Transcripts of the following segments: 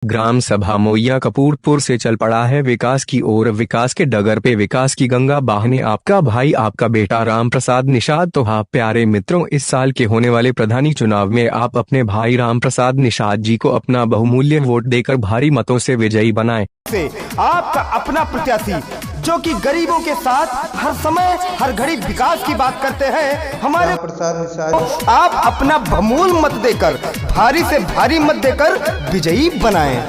Gram सभा मोइया कपूरपुर से चल पड़ा है विकास की ओर। विकास के डगर पे विकास की गंगा बहाने आपका भाई आपका बेटा राम प्रसाद निषाद। तो हाँ प्यारे मित्रों, इस साल के होने वाले प्रधानी चुनाव में आप अपने भाई राम प्रसाद निषाद जी को अपना बहुमूल्य वोट देकर भारी मतों से विजयी बनाएं। आपका अपना प्रत्याशी जो कि गरीबों के साथ हर समय हर घड़ी विकास की बात करते हैं, हमारे प्रसाद निषाद, आप अपना बहुमूल्य मत देकर भारी से भारी मत देकर विजयी बनाएं।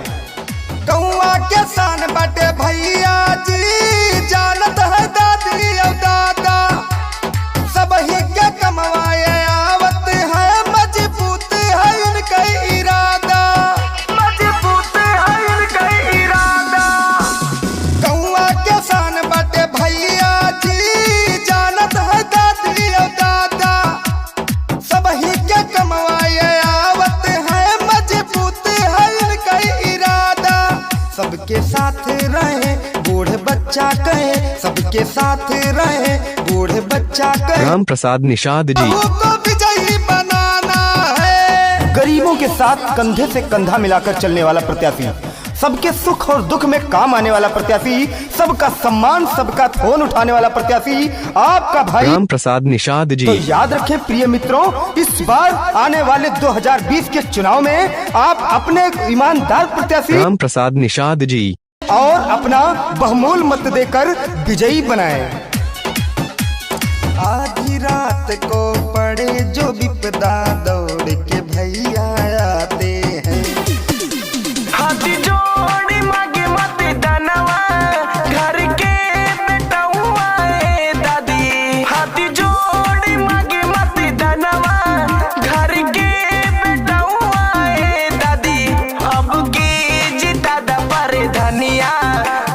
गौवा के शान बाटे भैया जी, जानत है दादी और दादा, सब ही के कमवाए आवत है, मजबूत है इनका इरादा, मजबूत है इनका इरादा। गौवा के शान बाटे भैया जी, जानत है दादी और दादा, सब ही के कमवाए आवत है, मजबूत है इनका इरादा। सबके साथ रहे बूढ़े बच्चा कहे, सबके साथ रहे बूढ़े बच्चा कहे, राम प्रसाद निषाद जी को विजयी बनाना है। गरीबों के साथ कंधे से कंधा मिलाकर चलने वाला प्रत्याशी, सबके सुख और दुख में काम आने वाला प्रत्याशी, सबका सम्मान सबका फोन उठाने वाला प्रत्याशी आपका भाई राम प्रसाद निषाद जी। तो याद रखें प्रिय मित्रों, इस बार आने वाले 2020 के चुनाव में आप अपने ईमानदार प्रत्याशी राम प्रसाद निषाद जी और अपना बहुमूल्य मत देकर विजयी बनाएं। आधी रात को पड़े जो विपदा, दौड़ के भैया आते हैं। हाथी जोड़ी मांगे मत दनवा, घर के बेटौआ ए दादी, हाथी जोड़ी मांगे मत दनवा, घर के बेटौआ ए दादी। अब की जिता द पर धनिया,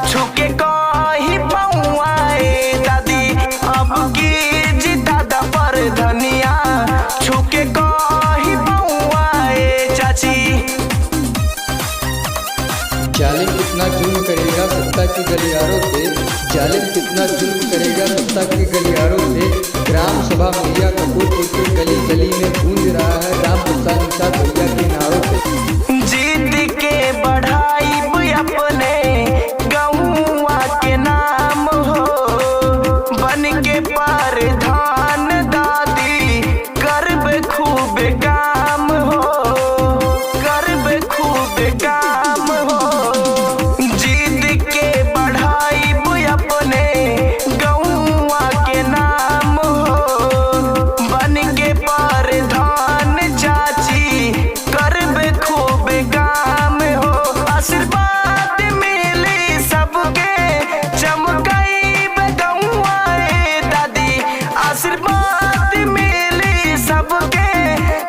छुके कही पौआ ए दादी, अब की जिता द पर धनिया, छुके कही पौआ ए चाची। जालिम कितना जुल्म करेगा सत्ता की गलियारों पे, जालिम कितना जुल्म करेगा सत्ता की गलियारों पे। ग्राम सभा मोइया कपूरपुर की गली गली में गूंज रहा है राम प्रसाद निषाद भैया के नारों पे। जीत के बढ़ाई अपने गौवा के नाम हो, बन के प्रधान दादी करबे खूब काम हो, करबे खूब काम हो। जीत के बढ़ाई अपने गौवा के नाम हो, बन के प्रधान चाची करबे खूब काम हो। आशीर्वाद मिली सबके चमकाई गौवा ए दादी, आशीर्वाद मिली सबके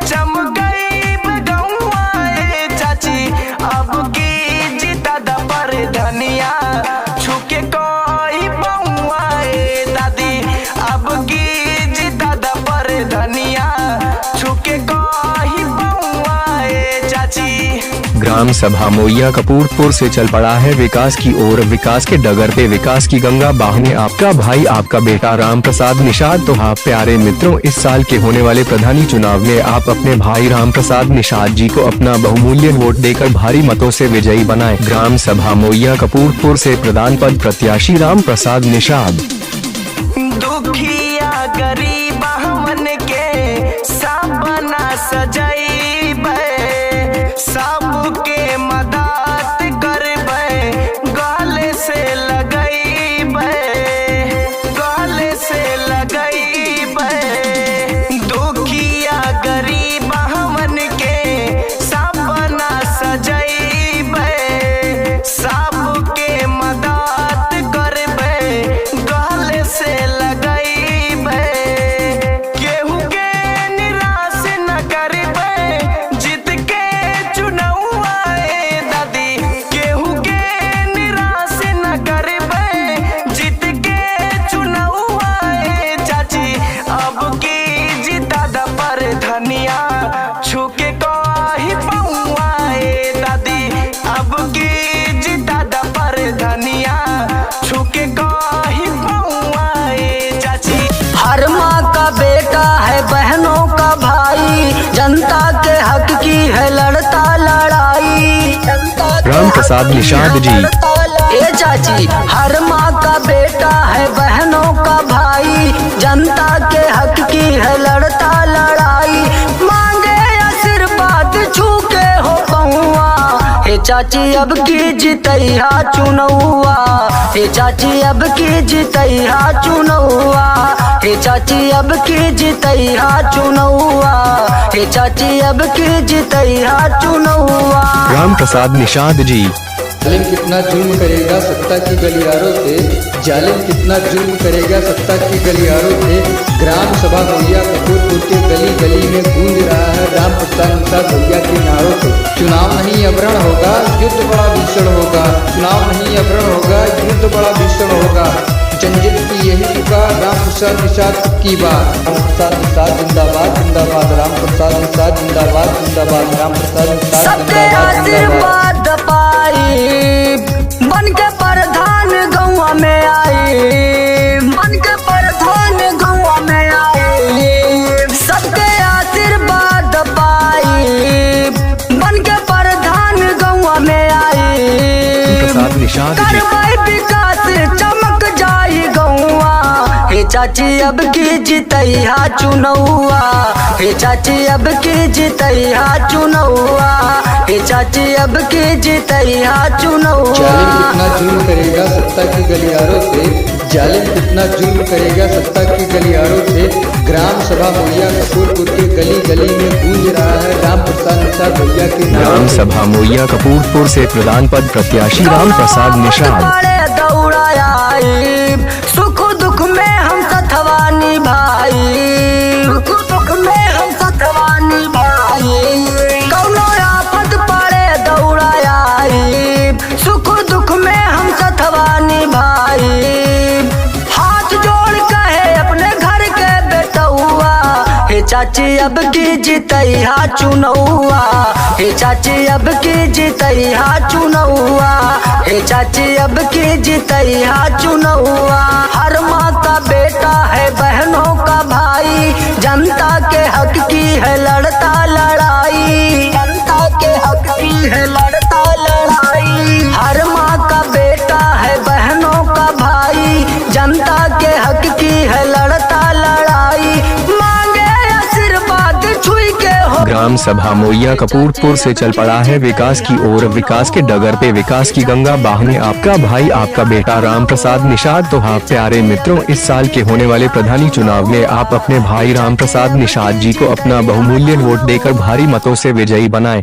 चमकाई गौवा ए चाची। अब की जिता द पर धनिया, छुके कोई बउआ ए दादी, अब की जिता द पर धनिया, छुके कोई बउआ ए चाची। ग्राम सभा मोइया कपूरपुर से चल पड़ा है विकास की ओर। विकास के डगर पे विकास की गंगा बहाने आपका भाई आपका बेटा राम प्रसाद निषाद। तो हाँ प्यारे मित्रों, इस साल के होने वाले प्रधानी चुनाव में आप अपने भाई राम प्रसाद निषाद जी को अपना बहुमूल्य वोट देकर भारी मतों से विजयी बनाएं। ग्राम सभा मोइया कपूरपुर से प्रधान पद प्रत्याशी राम प्रसाद निषाद। दुखिया गरीब हमन के सपना सजाई, सबके मदद करबे, गले से लगैबे, गले से लगैबे। दुखिया गरीब हमन के सपना सजैबे, सबके मदद करबे, गले से लगैबे। केहू के निराश न करबे, जीत के चुनाव प्रसाद निषाद जी। ए चाची, हर माँ का बेटा है, बहनों का भाई, जनता के हक की है लड़ता लड़ाई, मांगे आशीर्वाद छू के हो पहुआ। हे चाची अब की जितैया चुनौआ, हे चाची अब की जितैया चुनौआ, हे चाची अब की जितैया चुनौआ, हे चाची अब की जितैया चुनौआ। राम प्रसाद निषाद जी। जालिम कितना जुल्म करेगा सत्ता की गलियारों से, जालिम कितना जुल्म करेगा सत्ता की गलियारों से। ग्राम सभा मोहैया कपूरपुर के गली गली में गूंज रहा है राम प्रसाद निषाद भैया के नारों से। चुनाव नहीं अवरण होगा, युद्ध बड़ा भीषण होगा, चुनाव नहीं अवरण होगा, युद्ध बड़ा भीषण होगा। जनजन की यही पुकार, राम प्रसाद निषाद की बात। राम प्रसाद निषाद जिंदाबाद जिंदाबाद, राम प्रसाद निषाद जिंदाबाद जिंदाबाद, राम प्रसाद निषाद सबके आशीर्वाद पाई, बन के प्रधान गौवा में आई, बन के प्रधान गौवा में आई। सबके आशीर्वाद पाई, बन के प्रधान गौवा में आई। प्रसाद निषाद जी। करवाई विकास चमक जाई गौआ। हे चाची अब की जितैया चुनौआ, हे चाची अब की जितैया चुनौआ, हे चाची अब की जितैया चुनौआ। जालिम कितना जुल्म करेगा सत्ता की गलियारों से, जालिम कितना जुल्म करेगा सत्ता की गलियारों से। ग्राम सभा मोहैया कपूरपुर के गली गली में गूंज रहा है राम प्रसाद निषाद भैया के नारों ग्राम से। सभा मोहैया कपूरपुर से प्रधान पद प्रत्याशी राम प्रसाद निषाद। सुख दुख में हम सथवा निभाई, सुख दुख में हम सथवा निभाई। कौनो आफत पड़े दौड़ाई, सुख दुख में हम सथवा निभाई। हाथ जोड़ कहे अपने घर के बेटौआ, हे चाची अब की जितैया चुनौआ, हे चाची अब की जितैया चुनौआ, हे चाची अब की जितैया चुनौआ। हर माँ का बेटा है, बहनों का भाई, जनता के हक की है लड़ता लड़ाई, जनता के हक की है लड़ता लड़ाई। हर माँ का बेटा है, बहनों का भाई, जनता के हक की है लड़ता लड़ाई, मांगे आशीर्वाद छुई के हो। ग्राम सभा मोहैया कपूरपुर से चल पड़ा है विकास की ओर, विकास के डगर पे विकास की गंगा बहाने आपका भाई आपका बेटा राम प्रसाद निषाद। तो हाँ प्यारे मित्रों, इस साल के होने वाले प्रधानी चुनाव में आप अपने भाई राम प्रसाद निषाद जी को अपना बहुमूल्य वोट देकर भारी मतों से विजयी बनाएं।